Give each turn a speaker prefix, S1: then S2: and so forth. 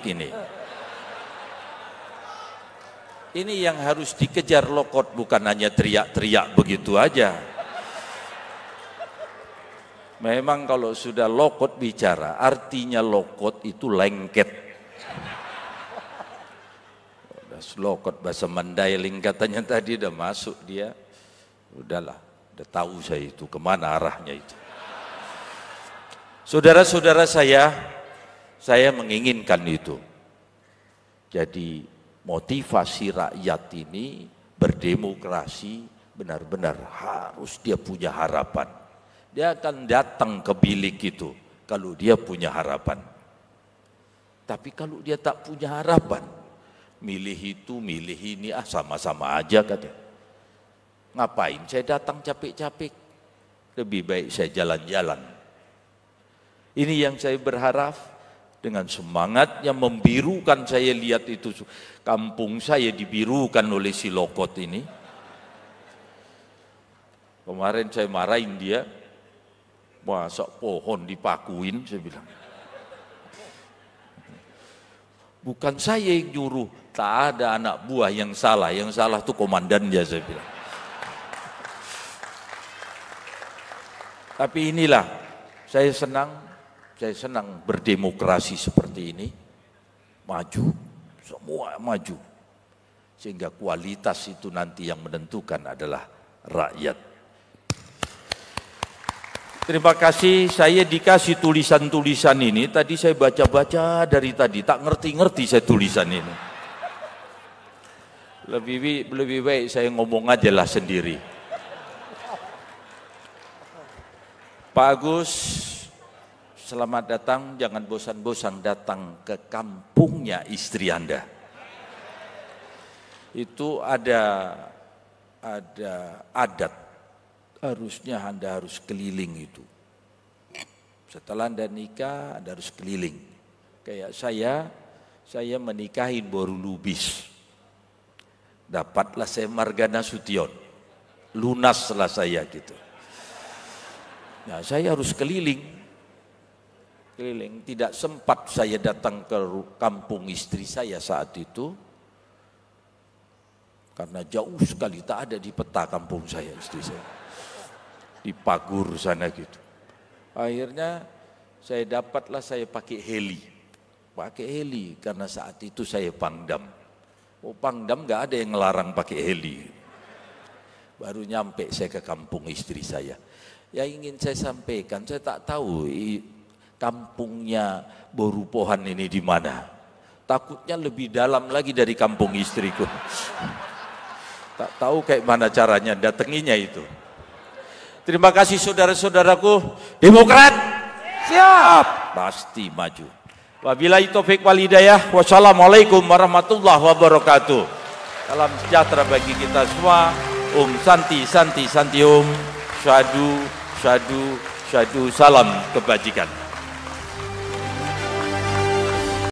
S1: ini. Ini yang harus dikejar Lokot, bukan hanya teriak-teriak begitu aja. Memang kalau sudah Lokot bicara, artinya Lokot itu lengket. Lokot bahasa Mandailing katanya tadi udah masuk dia. Udahlah, udah tahu saya itu kemana arahnya itu. Saudara-saudara saya menginginkan itu. Jadi motivasi rakyat ini berdemokrasi benar-benar harus dia punya harapan. Dia akan datang ke bilik itu kalau dia punya harapan. Tapi kalau dia tak punya harapan, milih itu, milih ini, sama-sama aja katanya. Ngapain saya datang capek-capek? Lebih baik saya jalan-jalan. Ini yang saya berharap dengan semangat yang membirukan. Saya lihat itu kampung saya dibirukan oleh si Lokot ini. Kemarin saya marahin dia, masa pohon dipakuin, saya bilang. Bukan saya yang nyuruh, tak ada anak buah yang salah tuh komandannya, saya bilang. Tapi inilah, saya senang berdemokrasi seperti ini, maju, semua maju. Sehingga kualitas itu nanti yang menentukan adalah rakyat. Terima kasih, saya dikasih tulisan-tulisan ini, tadi saya baca-baca dari tadi, tak ngerti-ngerti saya tulisan ini. Lebih baik saya ngomong aja lah sendiri. Pak Agus, selamat datang, jangan bosan-bosan datang ke kampungnya istri Anda. Itu ada adat, harusnya Anda harus keliling itu. Setelah Anda nikah, Anda harus keliling. Kayak saya menikahin baru Lubis. Dapatlah saya Margana Sution, lunaslah saya gitu. Nah, saya harus keliling, tidak sempat saya datang ke kampung istri saya saat itu, karena jauh sekali, tak ada di peta kampung saya, istri saya, di Pagur sana gitu. Akhirnya saya pakai heli, karena saat itu saya Pangdam. Pangdam nggak ada yang ngelarang pakai heli. Baru nyampe saya ke kampung istri saya. Yang ingin saya sampaikan, saya tak tahu kampungnya Boru Pohan ini di mana. Takutnya lebih dalam lagi dari kampung istriku. Tak tahu kayak mana caranya datanginya itu. Terima kasih saudara-saudaraku. Demokrat siap, pasti maju. Wabillahi taufik wal hidayah. Wassalamualaikum warahmatullahi wabarakatuh. Salam sejahtera bagi kita semua. Santi, santi, santi, Syadu, syadu, syadu, salam kebajikan.